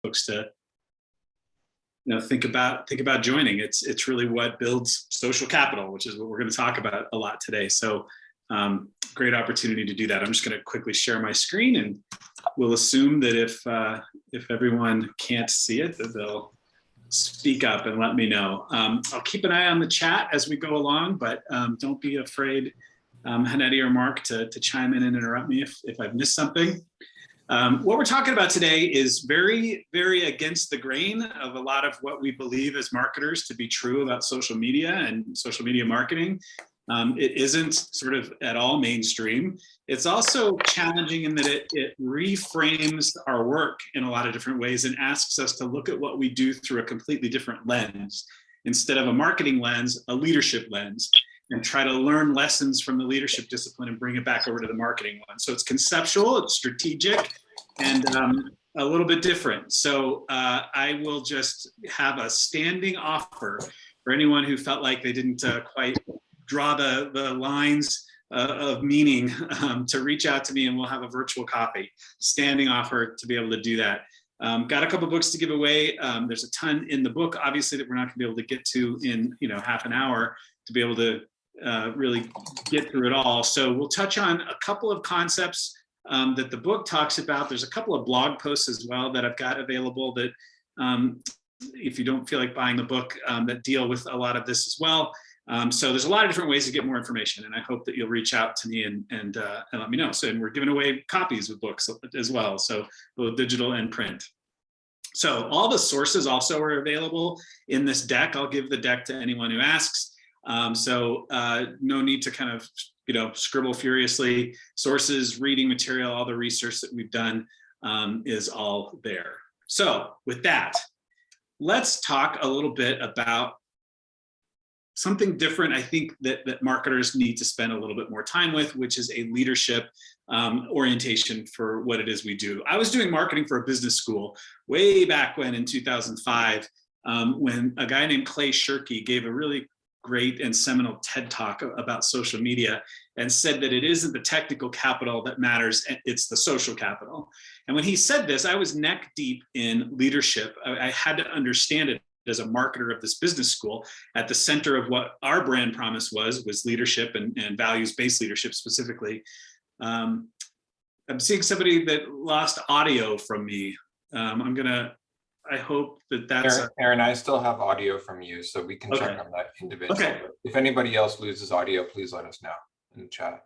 folks to think about joining. It's really what builds social capital, which is what we're going to talk about a lot today. So great opportunity to do that. I'm just going to quickly share my screen, and we'll assume that if everyone can't see it, that they'll speak up and let me know. I'll keep an eye on the chat as we go along, but don't be afraid, Hannette or Mark, to chime in and interrupt me if I've missed something. What we're talking about today is very, very against the grain of a lot of what we believe as marketers to be true about social media and social media marketing. It isn't sort of at all mainstream. It's also challenging in that it reframes our work in a lot of different ways and asks us to look at what we do through a completely different lens. Instead of a marketing lens, a leadership lens, and try to learn lessons from the leadership discipline and bring it back over to the marketing one. So it's conceptual, it's strategic, and a little bit different. So I will just have a standing offer for anyone who felt like they didn't quite draw the lines of meaning to reach out to me, and we'll have a virtual copy. Standing offer to be able to do that. Got a couple books to give away. There's a ton in the book, obviously, that we're not going to be able to get to in half an hour to be able to really get through it all. So we'll touch on a couple of concepts that the book talks about. There's a couple of blog posts as well that I've got available that if you don't feel like buying the book, that deal with a lot of this as well. So there's a lot of different ways to get more information, and I hope that you'll reach out to me and let me know. So, and we're giving away copies of books as well, so both digital and print. So all the sources also are available in this deck. I'll give the deck to anyone who asks. So no need to kind of scribble furiously. Sources, reading material, all the research that we've done is all there. So with that, let's talk a little bit about something different, I think, that marketers need to spend a little bit more time with, which is a leadership orientation for what it is we do. I was doing marketing for a business school way back when in 2005, when a guy named Clay Shirky gave a really great and seminal TED talk about social media and said that it isn't the technical capital that matters, it's the social capital. And when he said this, I was neck deep in leadership. I had to understand it as a marketer of this business school. At the center of what our brand promise was leadership and values-based leadership specifically. I'm seeing somebody that lost audio from me. I hope that's Aaron, I still have audio from you, so we can check on that individually. Okay. If anybody else loses audio, please let us know in the chat.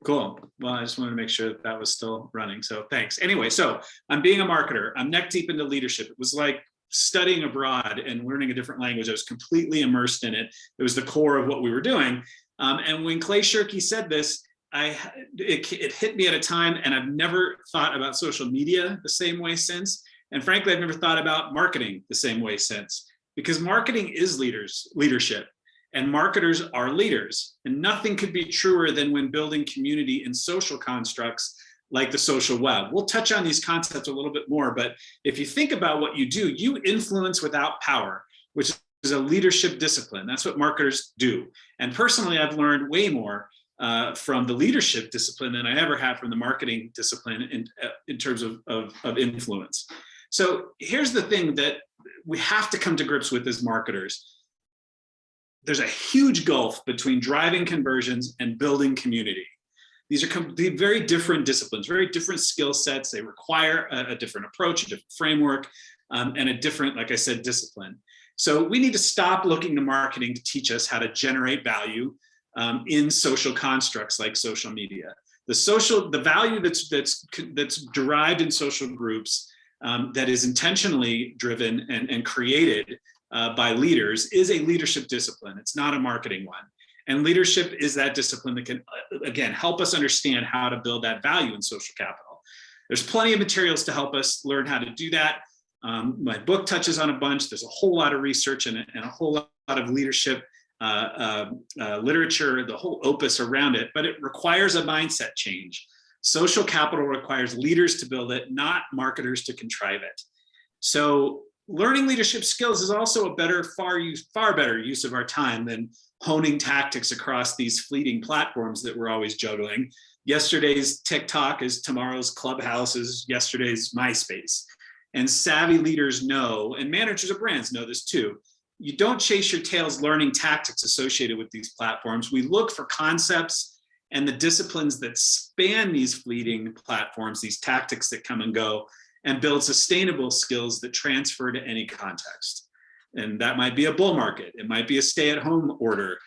Cool. Well, I just wanted to make sure that was still running. So thanks. Anyway, so I'm being a marketer. I'm neck deep into leadership. It was like studying abroad and learning a different language. I was completely immersed in it. It was the core of what we were doing. And when Clay Shirky said this, it hit me at a time, and I've never thought about social media the same way since. And frankly, I've never thought about marketing the same way since, because marketing is leadership, and marketers are leaders. And nothing could be truer than when building community in social constructs like the social web. We'll touch on these concepts a little bit more, but if you think about what you do, you influence without power, which is a leadership discipline. That's what marketers do. And personally, I've learned way more from the leadership discipline than I ever have from the marketing discipline in terms of influence. So here's the thing that we have to come to grips with as marketers. There's a huge gulf between driving conversions and building community. These are very different disciplines, very different skill sets. They require a different approach, a different framework, and a different, like I said, discipline. So we need to stop looking to marketing to teach us how to generate value in social constructs like social media. The value that's derived in social groups that is intentionally driven and created by leaders is a leadership discipline. It's not a marketing one. And leadership is that discipline that can, again, help us understand how to build that value in social capital. There's plenty of materials to help us learn how to do that. My book touches on a bunch. There's a whole lot of research and a whole lot of leadership literature, the whole opus around it, but it requires a mindset change. Social capital requires leaders to build it, not marketers to contrive it. So learning leadership skills is also a far better use of our time than honing tactics across these fleeting platforms that we're always juggling. Yesterday's TikTok is tomorrow's Clubhouse, is yesterday's MySpace. and savvy leaders know, and managers of brands know this too, you don't chase your tails learning tactics associated with these platforms. We look for concepts and the disciplines that span these fleeting platforms, these tactics that come and go, and build sustainable skills that transfer to any context. And that might be a bull market. It might be a stay-at-home order.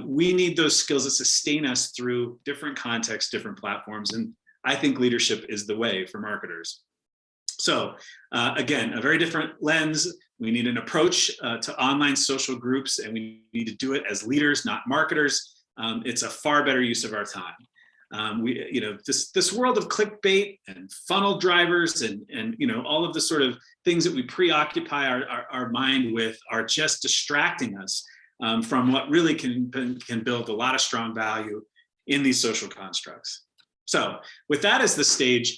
We need those skills that sustain us through different contexts, different platforms. And I think leadership is the way for marketers. So again, a very different lens. We need an approach to online social groups, and we need to do it as leaders, not marketers. It's a far better use of our time. This world of clickbait and funnel drivers and all of the sort of things that we preoccupy our mind with are just distracting us from what really can build a lot of strong value in these social constructs. So with that as the stage,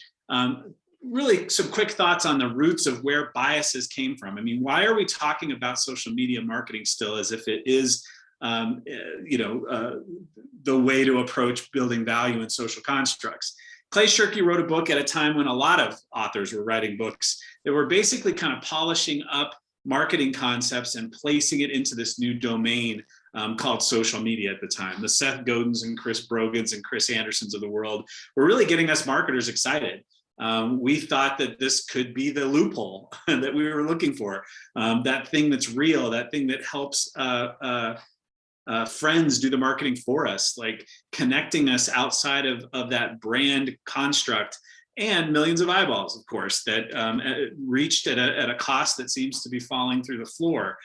really some quick thoughts on the roots of where biases came from. I mean, why are we talking about social media marketing still as if it is the way to approach building value in social constructs? Clay Shirky wrote a book at a time when a lot of authors were writing books that were basically kind of polishing up marketing concepts and placing it into this new domain called social media at the time. The Seth Godins and Chris Brogans and Chris Andersons of the world were really getting us marketers excited. We thought that this could be the loophole that we were looking for, that thing that's real, that thing that helps friends do the marketing for us, like connecting us outside of that brand construct, and millions of eyeballs, of course, that reached at a cost that seems to be falling through the floor.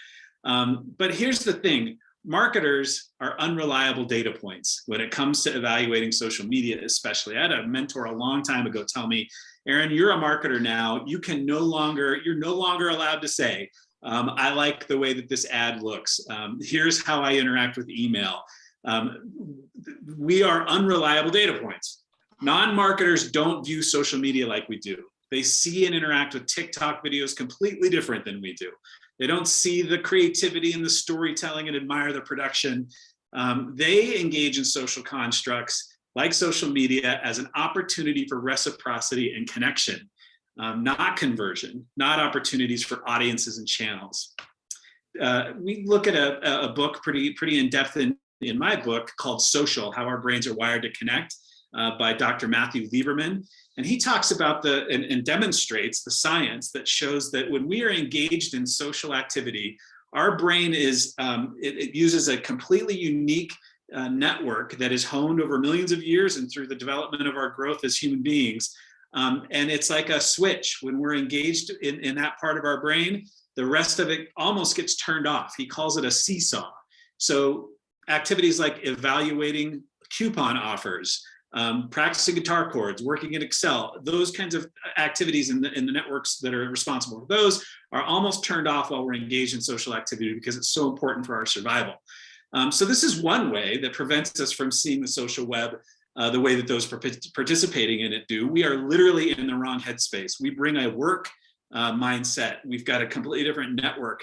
But here's the thing. Marketers are unreliable data points when it comes to evaluating social media, especially. I had a mentor a long time ago tell me, Aaron, you're a marketer now. You're no longer allowed to say, I like the way that this ad looks. Here's how I interact with email. We are unreliable data points. Non-marketers don't view social media like we do. They see and interact with TikTok videos completely different than we do. They don't see the creativity and the storytelling and admire the production. They engage in social constructs like social media as an opportunity for reciprocity and connection, not conversion, not opportunities for audiences and channels. We look at a book pretty in depth in my book called Social: How Our Brains Are Wired to Connect by Dr. Matthew Lieberman. And he talks about and demonstrates the science that shows that when we are engaged in social activity, our brain it uses a completely unique network that is honed over millions of years and through the development of our growth as human beings. And it's like a switch. When we're engaged in that part of our brain, the rest of it almost gets turned off. He calls it a seesaw. So activities like evaluating coupon offers, practicing guitar chords, working in Excel, those kinds of activities in the networks that are responsible for those are almost turned off while we're engaged in social activity because it's so important for our survival. So this is one way that prevents us from seeing the social web the way that those participating in it do. We are literally in the wrong headspace. We bring a work mindset. We've got a completely different network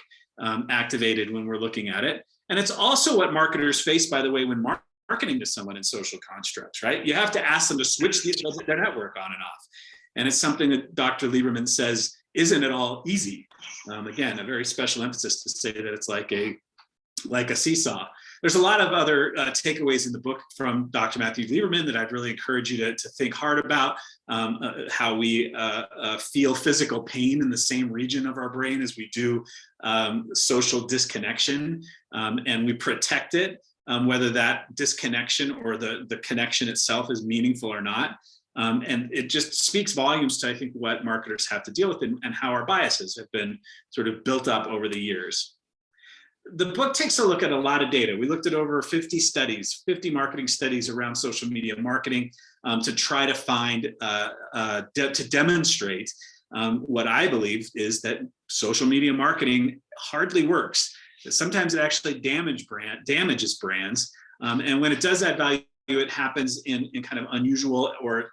activated when we're looking at it. And it's also what marketers face, by the way, when marketing to someone in social constructs, right? You have to ask them to switch their network on and off. And it's something that Dr. Lieberman says isn't at all easy. Again, a very special emphasis to say that it's like a seesaw. There's a lot of other takeaways in the book from Dr. Matthew Lieberman that I'd really encourage you to think hard about, how we feel physical pain in the same region of our brain as we do social disconnection, and we protect it, whether that disconnection or the connection itself is meaningful or not. And it just speaks volumes to, I think, what marketers have to deal with and how our biases have been sort of built up over the years. The book takes a look at a lot of data. We looked at over 50 studies, 50 marketing studies around social media marketing to try to find, to demonstrate what I believe is that social media marketing hardly works. Sometimes it actually damages brands. And when it does add value, it happens in kind of unusual or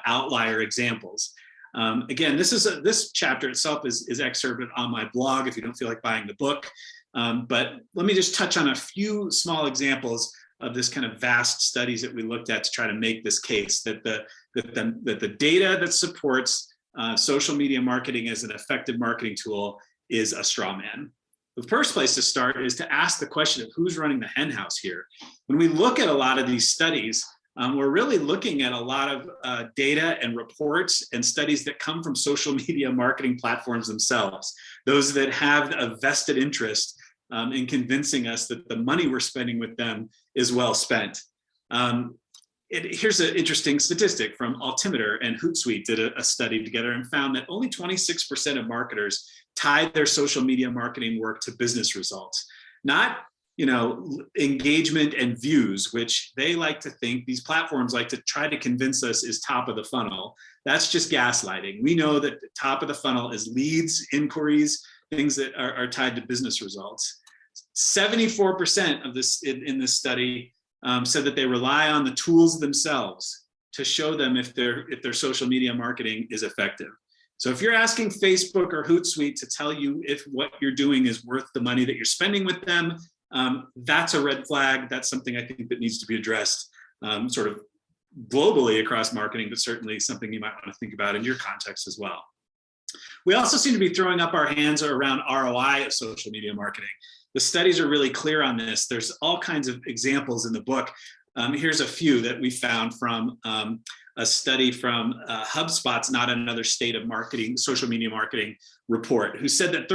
outlier examples. Again, this chapter itself is excerpted on my blog if you don't feel like buying the book. But let me just touch on a few small examples of this kind of vast studies that we looked at to try to make this case that the data that supports social media marketing as an effective marketing tool is a straw man. The first place to start is to ask the question of who's running the henhouse here. When we look at a lot of these studies, we're really looking at a lot of data and reports and studies that come from social media marketing platforms themselves, those that have a vested interest in convincing us that the money we're spending with them is well spent. Here's an interesting statistic from Altimeter and Hootsuite did a study together and found that only 26% of marketers tied their social media marketing work to business results, not engagement and views, which they like to think, these platforms like to try to convince us is top of the funnel. That's just gaslighting. We know that the top of the funnel is leads, inquiries, things that are tied to business results. 74% of this in this study said that they rely on the tools themselves to show them if their social media marketing is effective. So if you're asking Facebook or Hootsuite to tell you if what you're doing is worth the money that you're spending with them, that's a red flag. That's something I think that needs to be addressed sort of globally across marketing, but certainly something you might want to think about in your context as well. We also seem to be throwing up our hands around ROI of social media marketing. The studies are really clear on this. There's all kinds of examples in the book. Here's a few that we found from a study from HubSpot's Not Another State of Marketing, social media marketing report, who said that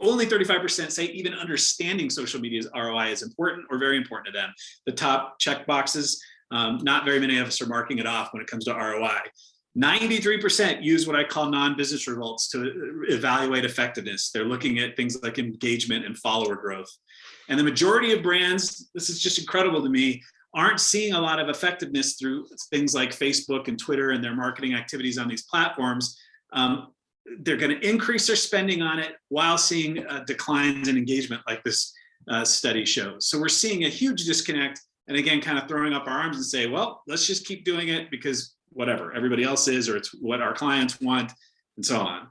only 35% say even understanding social media's ROI is important or very important to them. The top check boxes, not very many of us are marking it off when it comes to ROI. 93% use what I call non-business results to evaluate effectiveness. They're looking at things like engagement and follower growth. And the majority of brands, this is just incredible to me, aren't seeing a lot of effectiveness through things like Facebook and Twitter and their marketing activities on these platforms. They're going to increase their spending on it while seeing declines in engagement like this study shows. So we're seeing a huge disconnect, and again, kind of throwing up our arms and say, well, let's just keep doing it because whatever everybody else is, or it's what our clients want, and so on.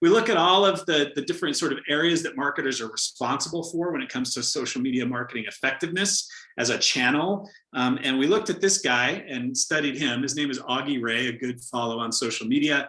We look at all of the different sort of areas that marketers are responsible for when it comes to social media marketing effectiveness as a channel. And we looked at this guy and studied him. His name is Augie Ray, a good follow on social media,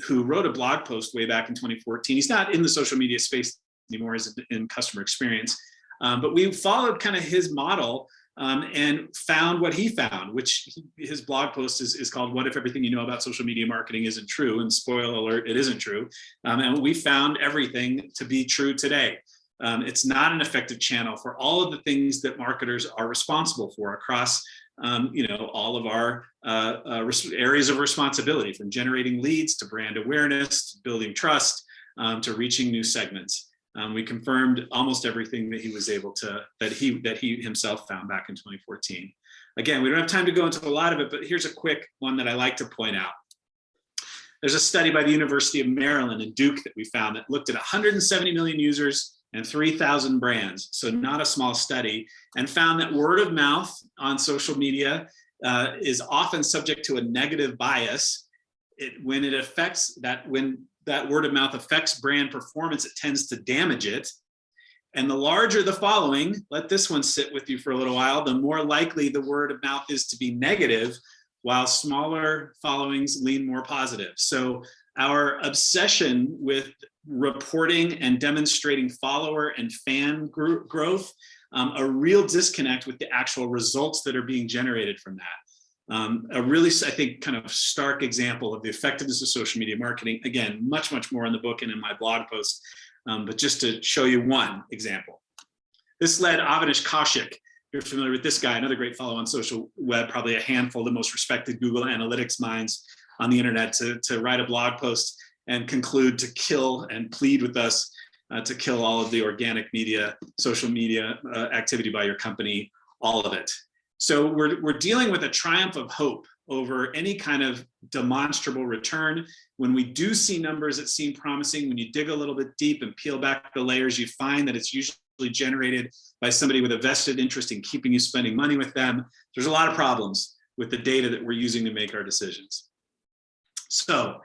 who wrote a blog post way back in 2014. He's not in the social media space anymore, he's in customer experience. But we followed kind of his model and found what he found, which his blog post is called "What If Everything You Know About Social Media Marketing Isn't True?" And spoiler alert, it isn't true. And we found everything to be true today. It's not an effective channel for all of the things that marketers are responsible for across all of our areas of responsibility, from generating leads to brand awareness, to building trust, to reaching new segments. We confirmed almost everything that he was able to, that he himself found back in 2014. Again, we don't have time to go into a lot of it, but here's a quick one that I like to point out. There's a study by the University of Maryland and Duke that we found that looked at 170 million users and 3,000 brands, so not a small study, and found that word of mouth on social media is often subject to a negative bias. When that word of mouth affects brand performance, it tends to damage it. And the larger the following, let this one sit with you for a little while, the more likely the word of mouth is to be negative, while smaller followings lean more positive. So our obsession with reporting and demonstrating follower and fan growth, a real disconnect with the actual results that are being generated from that. A really, I think, kind of stark example of the effectiveness of social media marketing. Again, much, much more in the book and in my blog post, but just to show you one example. This led Avinash Kaushik, you're familiar with this guy, another great follow on social web, probably a handful of the most respected Google Analytics minds on the internet, to write a blog post and conclude to kill and plead with us to kill all of the organic media, social media activity by your company, all of it. So we're dealing with a triumph of hope over any kind of demonstrable return. When we do see numbers that seem promising, when you dig a little bit deep and peel back the layers, you find that it's usually generated by somebody with a vested interest in keeping you spending money with them. There's a lot of problems with the data that we're using to make our decisions. So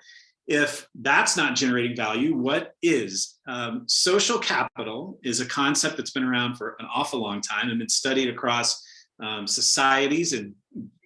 if that's not generating value, what is? Social capital is a concept that's been around for an awful long time and been studied across societies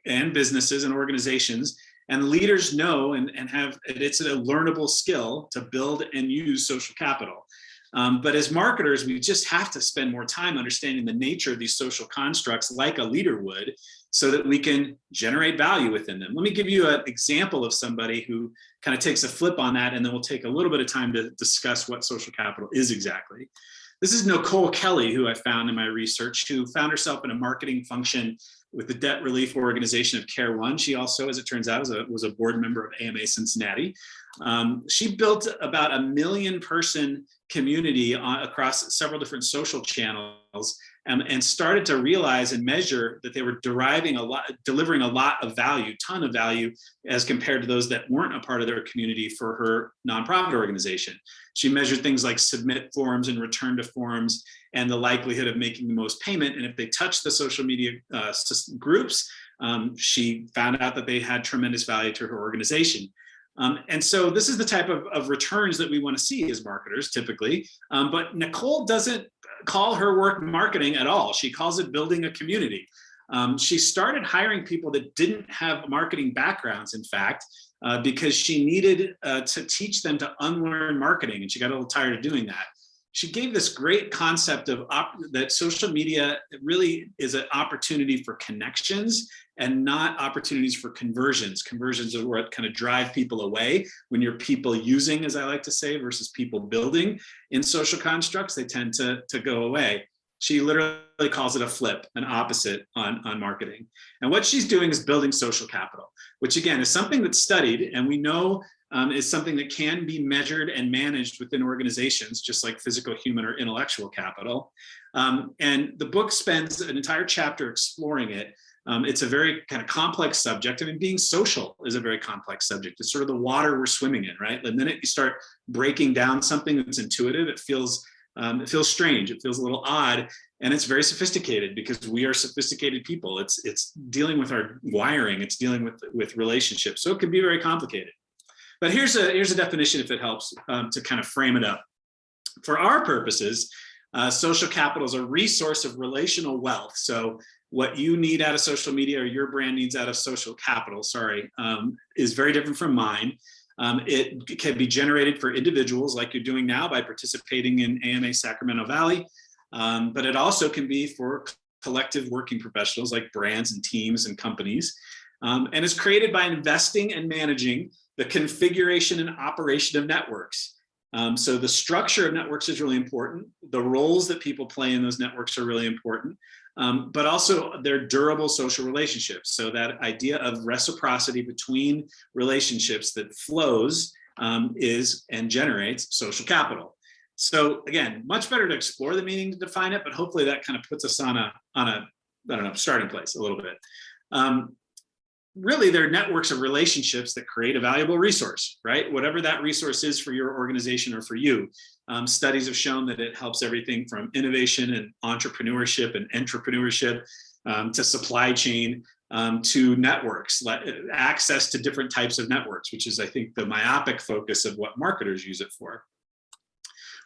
and businesses and organizations. And leaders know and have, it's a learnable skill to build and use social capital. But as marketers, we just have to spend more time understanding the nature of these social constructs like a leader would, so that we can generate value within them. Let me give you an example of somebody who kind of takes a flip on that, and then we'll take a little bit of time to discuss what social capital is exactly. This is Nicole Kelly, who I found in my research, who found herself in a marketing function with the debt relief organization of Care One. She also, as it turns out, was a board member of AMA Cincinnati. She built about 1 million person community across several different social channels, and started to realize and measure that they were delivering a lot of value, ton of value, as compared to those that weren't a part of their community for her nonprofit organization. She measured things like submit forms and return to forms, and the likelihood of making the most payment. And if they touched the social media groups, she found out that they had tremendous value to her organization. And so this is the type of returns that we want to see as marketers typically. But Nicole doesn't call her work marketing at all. She calls it building a community. She started hiring people that didn't have marketing backgrounds, in fact, because she needed to teach them to unlearn marketing, and she got a little tired of doing that. She gave this great concept of that social media really is an opportunity for connections and not opportunities for conversions. Conversions are what kind of drive people away. When you're people using, as I like to say, versus people building in social constructs, they tend to go away. She literally calls it a flip, an opposite on marketing. And what she's doing is building social capital, which again is something that's studied, and we know is something that can be measured and managed within organizations, just like physical, human, or intellectual capital. And the book spends an entire chapter exploring it. It's a very kind of complex subject. I mean, being social is a very complex subject. It's sort of the water we're swimming in, right? The minute you start breaking down something that's intuitive, it feels strange. It feels a little odd, and it's very sophisticated because we are sophisticated people. It's dealing with our wiring. It's dealing with relationships. So it can be very complicated. But here's a definition, if it helps, to kind of frame it up. For our purposes, social capital is a resource of relational wealth. So what you need out of social media, or your brand needs out of social capital, is very different from mine. It can be generated for individuals like you're doing now by participating in AMA Sacramento Valley, but it also can be for collective working professionals like brands and teams and companies. And it's created by investing and managing the configuration and operation of networks. So the structure of networks is really important. The roles that people play in those networks are really important, but also their durable social relationships. So that idea of reciprocity between relationships that flows is and generates social capital. So again, much better to explore the meaning to define it, but hopefully that kind of puts us on a I don't know, starting place a little bit. Really, they're networks of relationships that create a valuable resource, right? Whatever that resource is for your organization or for you. Studies have shown that it helps everything from innovation and entrepreneurship to supply chain, to networks, access to different types of networks, which is, I think, the myopic focus of what marketers use it for.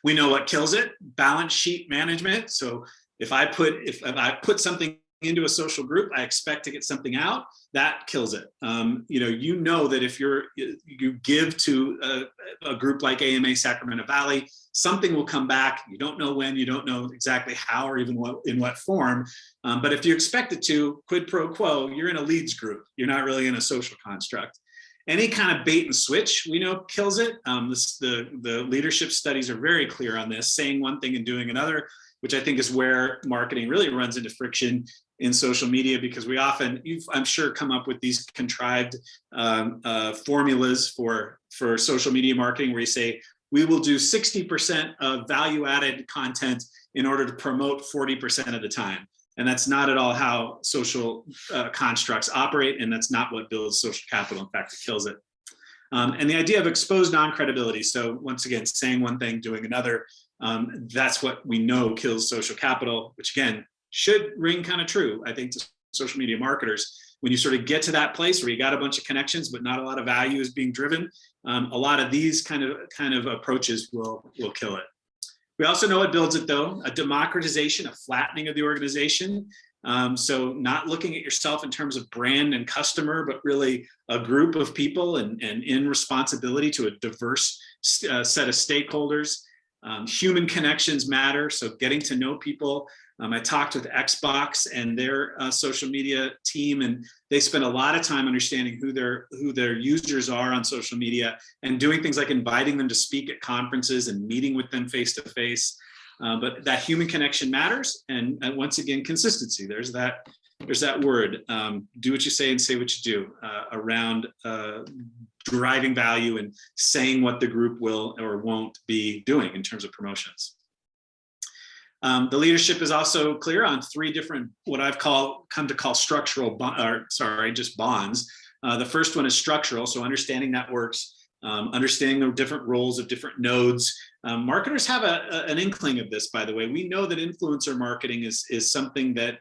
We know what kills it: balance sheet management. So if I put something into a social group, I expect to get something out. That kills it. You know that if you give to a group like AMA Sacramento Valley, something will come back. You don't know when, you don't know exactly how, or even in what form. But if you expect it to, quid pro quo, you're in a leads group. You're not really in a social construct. Any kind of bait and switch, we know, kills it. The leadership studies are very clear on this, saying one thing and doing another, which I think is where marketing really runs into friction in social media, because we often, I'm sure, come up with these contrived formulas for social media marketing, where you say, we will do 60% of value-added content in order to promote 40% of the time. And that's not at all how social constructs operate, and that's not what builds social capital. In fact, it kills it. And the idea of exposed non-credibility. So once again, saying one thing, doing another, that's what we know kills social capital, which again, should ring kind of true, I think, to social media marketers. When you sort of get to that place where you got a bunch of connections, but not a lot of value is being driven, a lot of these kind of approaches will kill it. We also know what builds it, though: a democratization, a flattening of the organization. So not looking at yourself in terms of brand and customer, but really a group of people and in responsibility to a diverse set of stakeholders. Human connections matter, so getting to know people. I talked with Xbox and their social media team, and they spend a lot of time understanding who their users are on social media and doing things like inviting them to speak at conferences and meeting with them face to face. But that human connection matters, and once again, consistency. There's that word. Do what you say and say what you do around deriving value and saying what the group will or won't be doing in terms of promotions. The leadership is also clear on three different, what I've come to call structural, just bonds. The first one is structural, so understanding networks, understanding the different roles of different nodes. Marketers have an inkling of this, by the way. We know that influencer marketing is something that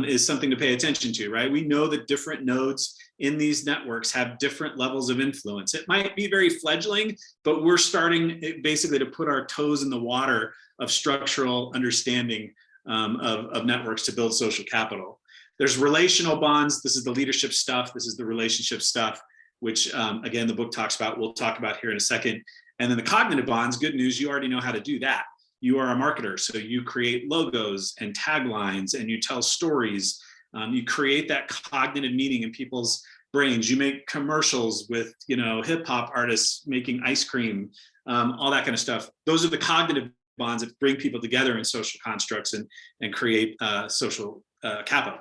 is something to pay attention to, right? We know that different nodes in these networks have different levels of influence. It might be very fledgling, but we're starting basically to put our toes in the water of structural understanding of networks to build social capital. There's relational bonds. This is the leadership stuff. This is the relationship stuff, which again, the book talks about, we'll talk about here in a second. And then the cognitive bonds, good news, you already know how to do that. You are a marketer, so you create logos and taglines and you tell stories. You create that cognitive meaning in people's brains. You make commercials with, hip hop artists making ice cream, all that kind of stuff. Those are the cognitive bonds that bring people together in social constructs and create social capital.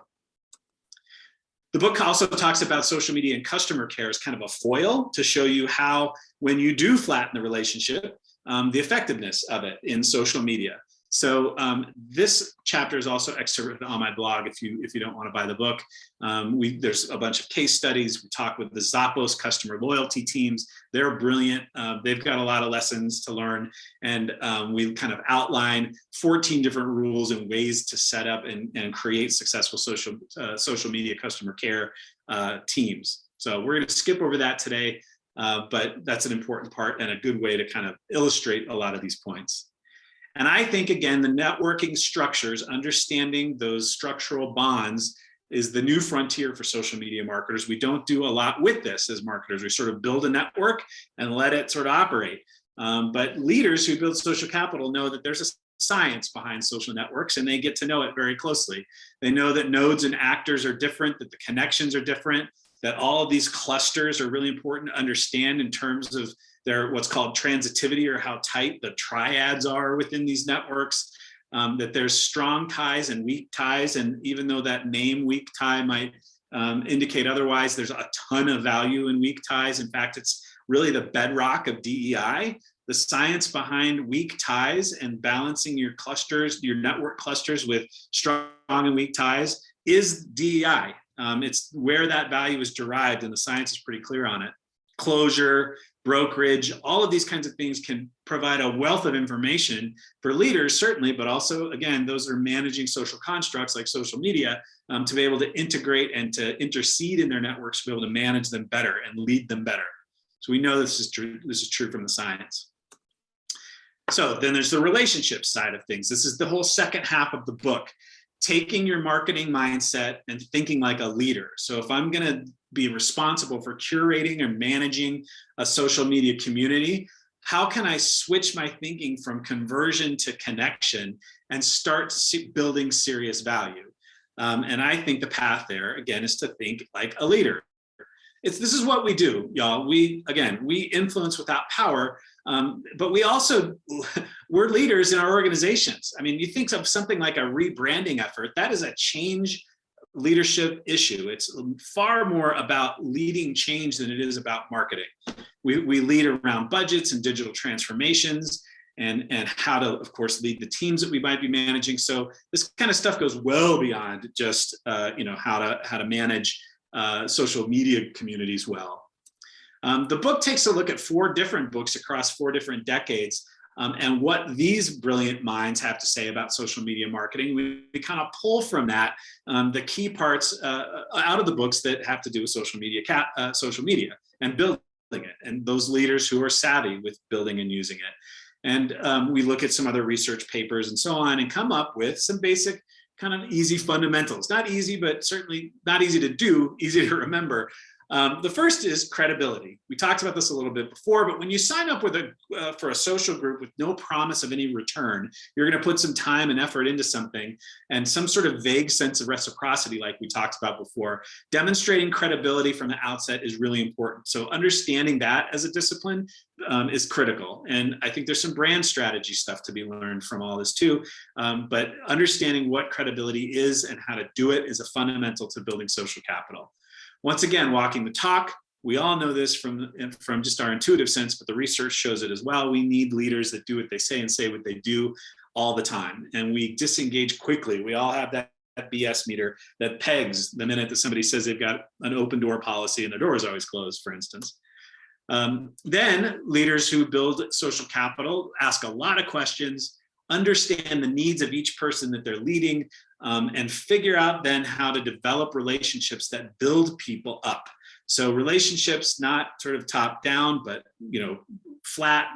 The book also talks about social media and customer care as kind of a foil to show you how, when you do flatten the relationship, the effectiveness of it in social media. So this chapter is also excerpted on my blog if you don't want to buy the book. There's a bunch of case studies. We talk with the Zappos customer loyalty teams. They're brilliant. They've got a lot of lessons to learn. And we kind of outline 14 different rules and ways to set up and create successful social media customer care teams. So we're going to skip over that today, but that's an important part and a good way to kind of illustrate a lot of these points. And I think, again, the networking structures, understanding those structural bonds is the new frontier for social media marketers. We don't do a lot with this as marketers. We sort of build a network and let it sort of operate. But leaders who build social capital know that there's a science behind social networks and they get to know it very closely. They know that nodes and actors are different, that the connections are different, that all of these clusters are really important to understand in terms of their what's called transitivity, or how tight the triads are within these networks, that there's strong ties and weak ties. And even though that name weak tie might indicate otherwise, there's a ton of value in weak ties. In fact, it's really the bedrock of DEI. The science behind weak ties and balancing your clusters, your network clusters with strong and weak ties is DEI. It's where that value is derived, and the science is pretty clear on it. Closure, brokerage, all of these kinds of things can provide a wealth of information for leaders, certainly, but also, again, those are managing social constructs like social media to be able to integrate and to intercede in their networks, to be able to manage them better and lead them better. So we know this is true. This is true from the science. So then there's the relationship side of things. This is the whole second half of the book, taking your marketing mindset and thinking like a leader. So if I'm going to be responsible for curating or managing a social media community, how can I switch my thinking from conversion to connection and start building serious value? And I think the path there, again, is to think like a leader. This is what we do, y'all. We influence without power, but we're leaders in our organizations. I mean, you think of something like a rebranding effort, that is a change leadership issue. It's far more about leading change than it is about marketing. We lead around budgets and digital transformations and how to, of course, lead the teams that we might be managing. So this kind of stuff goes well beyond just how to manage social media communities well. The book takes a look at 4 different books across 4 different decades and what these brilliant minds have to say about social media marketing. We kind of pull from that the key parts out of the books that have to do with social media and building it, and those leaders who are savvy with building and using it. And we look at some other research papers and so on and come up with some basic kind of easy fundamentals. Not easy, but certainly not easy to do, easy to remember. The first is credibility. We talked about this a little bit before, but when you sign up with for a social group with no promise of any return, you're going to put some time and effort into something, and some sort of vague sense of reciprocity, like we talked about before. Demonstrating credibility from the outset is really important. So understanding that as a discipline is critical. And I think there's some brand strategy stuff to be learned from all this too. But understanding what credibility is and how to do it is a fundamental to building social capital. Once again, walking the talk. We all know this from just our intuitive sense, but the research shows it as well. We need leaders that do what they say and say what they do all the time. And we disengage quickly. We all have that BS meter that pegs the minute that somebody says they've got an open door policy and the door is always closed, for instance. Then leaders who build social capital ask a lot of questions, understand the needs of each person that they're leading, and figure out then how to develop relationships that build people up. So relationships not sort of top down, but flat,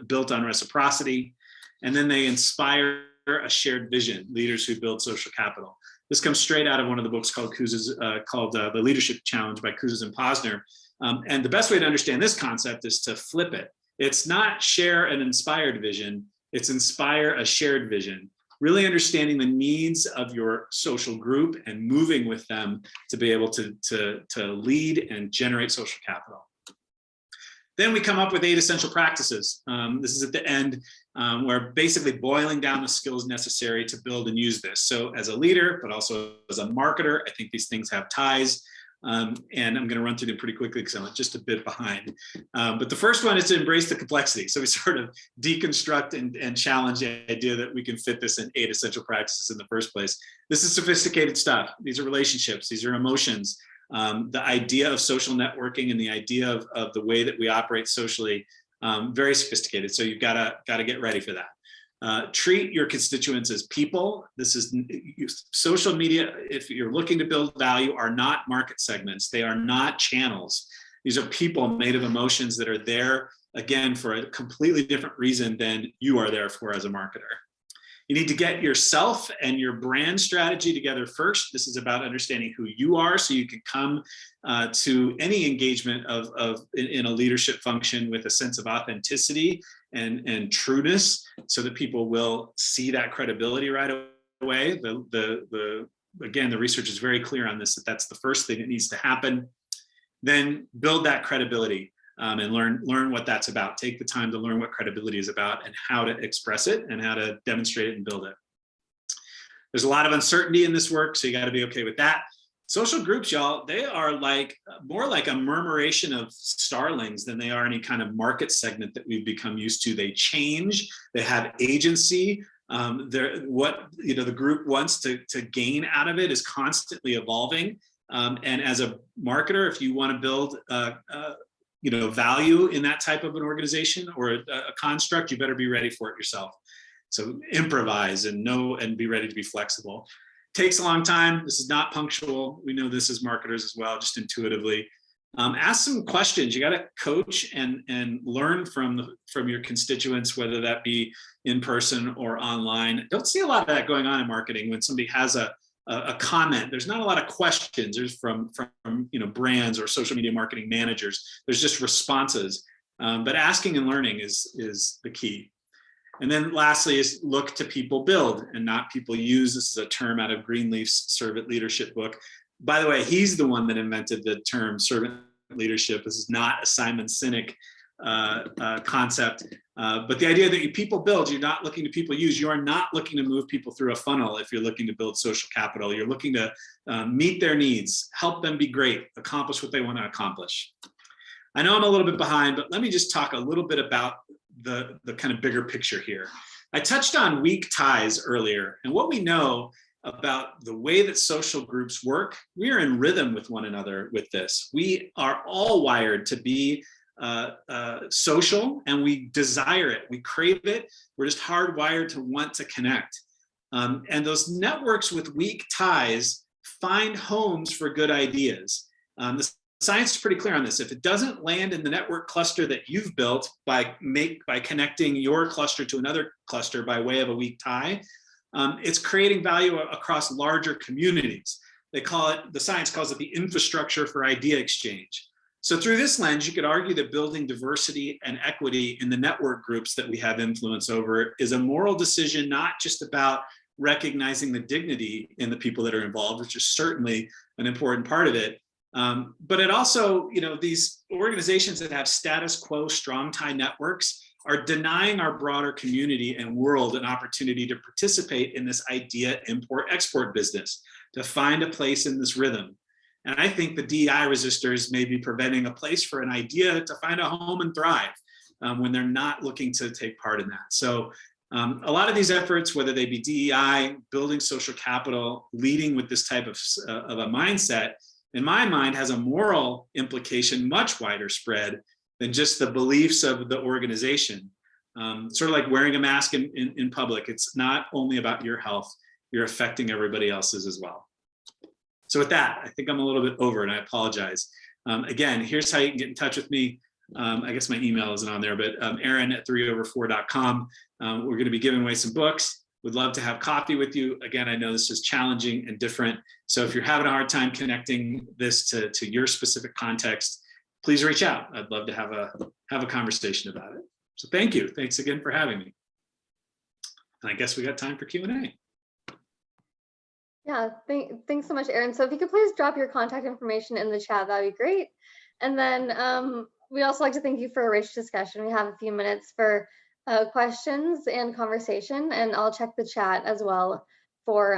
built on reciprocity. And then they inspire a shared vision, leaders who build social capital. This comes straight out of one of the books called The Leadership Challenge by Kouzes and Posner. And the best way to understand this concept is to flip it. It's not share an inspired vision, it's inspire a shared vision. Really understanding the needs of your social group and moving with them to be able to lead and generate social capital. Then we come up with 8 essential practices. This is at the end, where basically boiling down the skills necessary to build and use this. So as a leader, but also as a marketer, I think these things have ties. And I'm going to run through them pretty quickly because I'm just a bit behind. But the first one is to embrace the complexity. So we sort of deconstruct and challenge the idea that we can fit this in 8 essential practices in the first place. This is sophisticated stuff. These are relationships. These are emotions. The idea of social networking and the idea of the way that we operate socially, very sophisticated. So you've got to get ready for that. Treat your constituents as people. This is social media. If you're looking to build value, are not market segments. They are not channels. These are people made of emotions that are there, again, for a completely different reason than you are there for as a marketer. You need to get yourself and your brand strategy together first. This is about understanding who you are so you can come to any engagement in a leadership function with a sense of authenticity and trueness, so that people will see that credibility right away. Again, the research is very clear on this, that's the first thing that needs to happen. Then build that credibility. And learn what that's about. Take the time to learn what credibility is about and how to express it and how to demonstrate it and build it. There's a lot of uncertainty in this work, so you got to be okay with that. Social groups, y'all, they are more like a murmuration of starlings than they are any kind of market segment that we've become used to. They change, they have agency. The group wants to gain out of it is constantly evolving. And as a marketer, if you want to build value in that type of an organization or a construct, you better be ready for it yourself. So improvise and be ready to be flexible. Takes a long time. This is not punctual. We know this as marketers as well, just intuitively. Ask some questions. You got to coach and learn from your constituents, whether that be in person or online. Don't see a lot of that going on in marketing. When somebody has a comment, there's not a lot of questions. There's from brands or social media marketing managers. There's just responses. But asking and learning is the key. And then lastly is look to people build and not people use. This is a term out of Greenleaf's Servant Leadership book. By the way, he's the one that invented the term servant leadership. This is not a Simon Sinek concept. But the idea that people build, you're not looking to people use. You are not looking to move people through a funnel if you're looking to build social capital. You're looking to meet their needs, help them be great, accomplish what they want to accomplish. I know I'm a little bit behind, but let me just talk a little bit about the kind of bigger picture here. I touched on weak ties earlier, and what we know about the way that social groups work, we are in rhythm with one another with this. We are all wired to be social, and we desire it, we crave it. We're just hardwired to want to connect. And those networks with weak ties find homes for good ideas. The science is pretty clear on this. If it doesn't land in the network cluster that you've built by connecting your cluster to another cluster by way of a weak tie, It's creating value across larger communities. The science calls it the infrastructure for idea exchange. So through this lens, you could argue that building diversity and equity in the network groups that we have influence over is a moral decision, not just about recognizing the dignity in the people that are involved, which is certainly an important part of it. But it also, these organizations that have status quo strong tie networks are denying our broader community and world an opportunity to participate in this idea import-export business, to find a place in this rhythm. And I think the DEI resistors may be preventing a place for an idea to find a home and thrive when they're not looking to take part in that. So a lot of these efforts, whether they be DEI, building social capital, leading with this type of a mindset, in my mind, has a moral implication much wider spread than just the beliefs of the organization. Sort of like wearing a mask in public. It's not only about your health, you're affecting everybody else's as well. So with that, I think I'm a little bit over and I apologize. Again, here's how you can get in touch with me. I guess my email isn't on there, but Aaron@3over4.com. We're gonna be giving away some books. Would love to have coffee with you. Again, I know this is challenging and different. So if you're having a hard time connecting this to your specific context, please reach out. I'd love to have a conversation about it. So thank you. Thanks again for having me. And I guess we got time for Q&A. Yeah, thanks so much, Aaron. So if you could please drop your contact information in the chat, that'd be great. And then we'd also like to thank you for a rich discussion. We have a few minutes for questions and conversation, and I'll check the chat as well for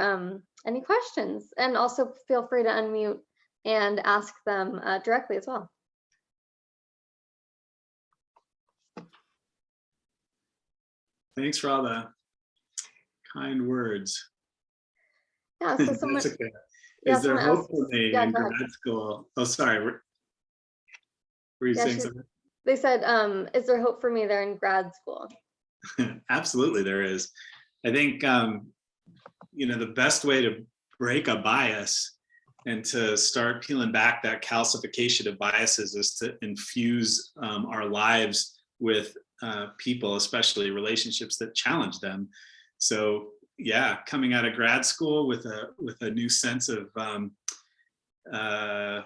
any questions. And also feel free to unmute and ask them directly as well. Thanks for all the kind words. Yeah, so someone, That's okay. yeah, Is there hope else, for me yeah, in go ahead. grad school? Oh, sorry. Were you saying something? They said, is there hope for me there in grad school? Absolutely, there is. I think, the best way to break a bias and to start peeling back that calcification of biases is to infuse our lives with people, especially relationships that challenge them. So yeah, coming out of grad school with a new sense of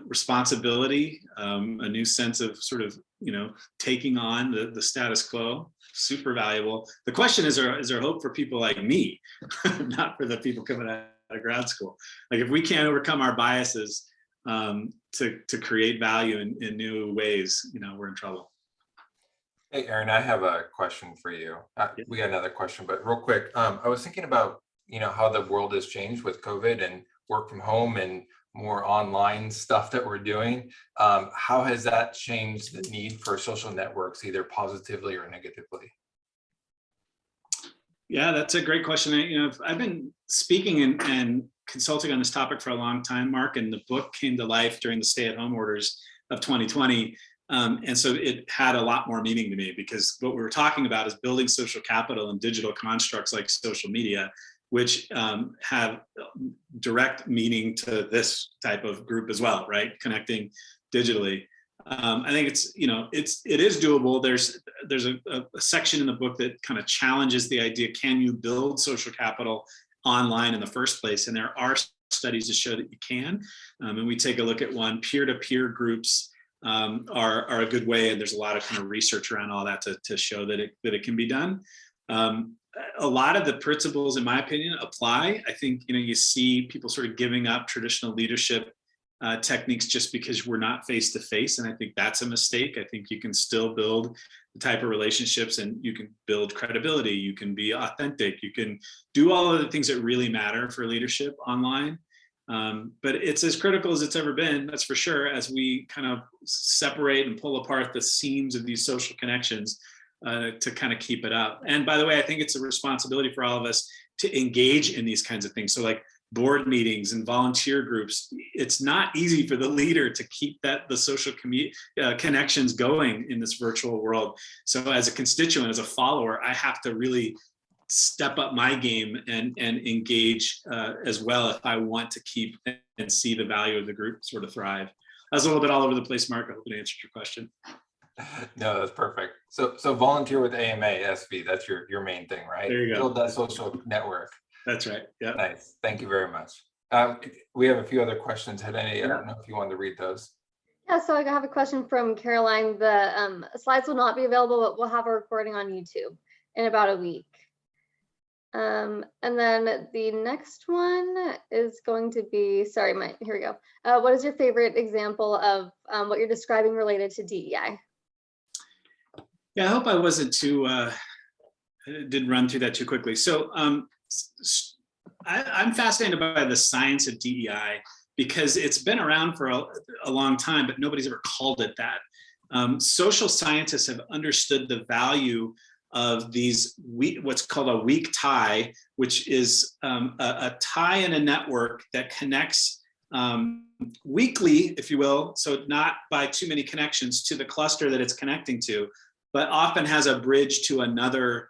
responsibility, a new sense of sort of taking on the status quo, super valuable. The question is there hope for people like me, not for the people coming out of grad school? Like if we can't overcome our biases to create value in new ways, we're in trouble. Hey, Aaron, I have a question for you. We got another question, but real quick, I was thinking about, how the world has changed with COVID and work from home and more online stuff that we're doing. How has that changed the need for social networks, either positively or negatively? Yeah, that's a great question. I've been speaking and consulting on this topic for a long time, Mark, and the book came to life during the stay-at-home orders of 2020. And so it had a lot more meaning to me because what we were talking about is building social capital and digital constructs like social media, which have direct meaning to this type of group as well, right? Connecting digitally. I think it is doable. There's a section in the book that kind of challenges the idea, can you build social capital online in the first place? And there are studies to show that you can. And we take a look at one. Peer-to-peer groups are a good way, and there's a lot of kind of research around all that to show that it can be done. A lot of the principles, in my opinion, apply. I think you see people sort of giving up traditional leadership techniques just because we're not face to face, and I think that's a mistake. I think you can still build the type of relationships, and you can build credibility. You can be authentic. You can do all of the things that really matter for leadership online. But it's as critical as it's ever been, that's for sure, as we kind of separate and pull apart the seams of these social connections to kind of keep it up. And by the way, I think it's a responsibility for all of us to engage in these kinds of things. So like board meetings and volunteer groups, it's not easy for the leader to keep the social connections going in this virtual world. So as a constituent, as a follower, I have to really step up my game and engage as well if I want to keep and see the value of the group sort of thrive. I was a little bit all over the place, Mark. I hope it answered your question. No, that's perfect. So volunteer with AMA SV. That's your main thing, right? There you go. Build that social network. That's right. Yeah. Nice. Thank you very much. We have a few other questions. I don't know if you wanted to read those. Yeah, so I have a question from Caroline. The slides will not be available, but we'll have a recording on YouTube in about a week. And then the next one is going to be, sorry, here we go. What is your favorite example of what you're describing related to DEI? Yeah, I hope I wasn't too, didn't run through that too quickly. So I'm fascinated by the science of DEI because it's been around for a long time, but nobody's ever called it that. Social scientists have understood the value of these what's called a weak tie, which is a tie in a network that connects weakly, if you will, so not by too many connections to the cluster that it's connecting to, but often has a bridge to another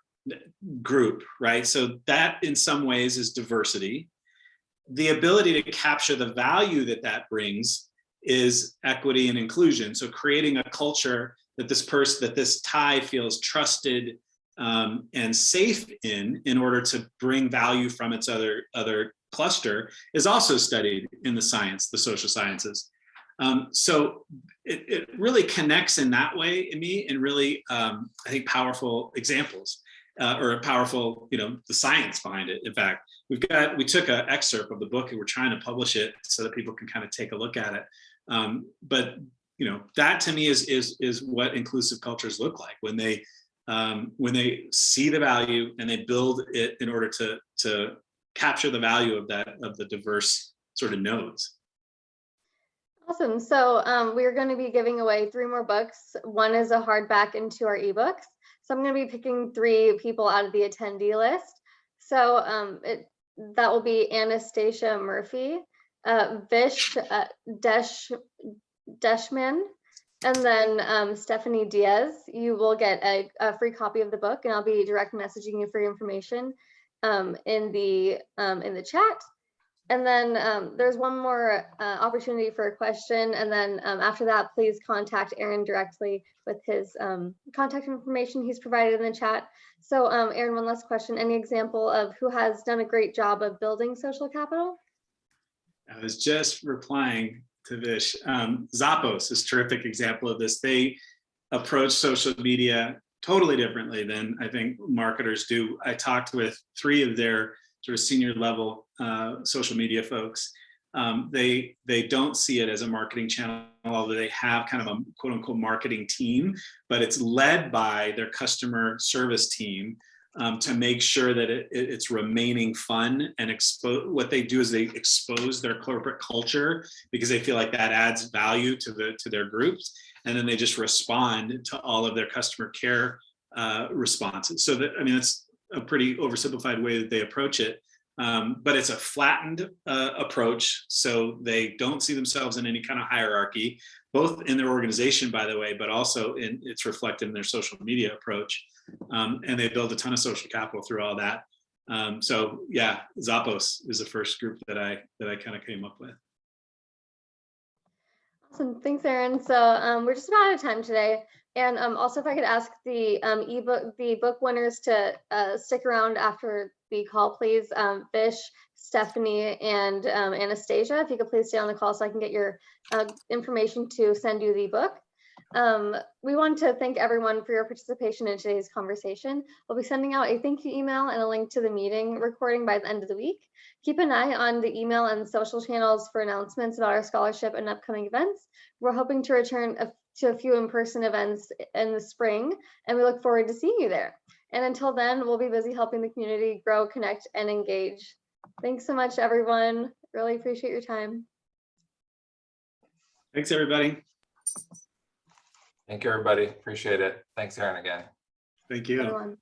group, right? So that in some ways is diversity. The ability to capture the value that that brings is equity and inclusion. So creating a culture that this tie feels trusted and safe in order to bring value from its other cluster is also studied in the social sciences. So it really connects in that way in me, and really, I think, powerful examples or a powerful, the science behind it. In fact, we took an excerpt of the book and we're trying to publish it so that people can kind of take a look at it. But that to me is what inclusive cultures look like when they see the value and they build it in order to capture the value of the diverse sort of nodes. Awesome. So we're going to be giving away 3 more books. One is a hardback and 2 are ebooks. So I'm going to be picking 3 people out of the attendee list. So that will be Anastasia Murphy, Vish Deshman, and then Stephanie Diaz. You will get a free copy of the book, and I'll be direct messaging you for your information in the chat. And then there's one more opportunity for a question. And then after that, please contact Aaron directly with his contact information he's provided in the chat. So Aaron, one last question. Any example of who has done a great job of building social capital? I was just replying to Vish. Zappos is a terrific example of this. They approach social media totally differently than I think marketers do. I talked with 3 of their sort of senior level social media folks. They don't see it as a marketing channel, although they have kind of a quote unquote marketing team, but it's led by their customer service team to make sure that it's remaining fun and what they do is they expose their corporate culture because they feel like that adds value to their groups. And then they just respond to all of their customer care responses. So it's a pretty oversimplified way that they approach it, but it's a flattened approach. So they don't see themselves in any kind of hierarchy, both in their organization, by the way, but also it's reflected in their social media approach. And they build a ton of social capital through all that. So yeah, Zappos is the first group that I kind of came up with. Awesome, thanks, Aaron. So we're just about out of time today. And also, if I could ask the book winners to stick around after the call, please. Vish, Stephanie, and Anastasia, if you could please stay on the call so I can get your information to send you the book. We want to thank everyone for your participation in today's conversation. We'll be sending out a thank you email and a link to the meeting recording by the end of the week. Keep an eye on the email and social channels for announcements about our scholarship and upcoming events. We're hoping to return to a few in-person events in the spring, and we look forward to seeing you there. And until then, we'll be busy helping the community grow, connect, and engage. Thanks so much, everyone. Really appreciate your time. Thanks, everybody. Thank you, everybody. Appreciate it. Thanks, Aaron, again. Thank you. Everyone.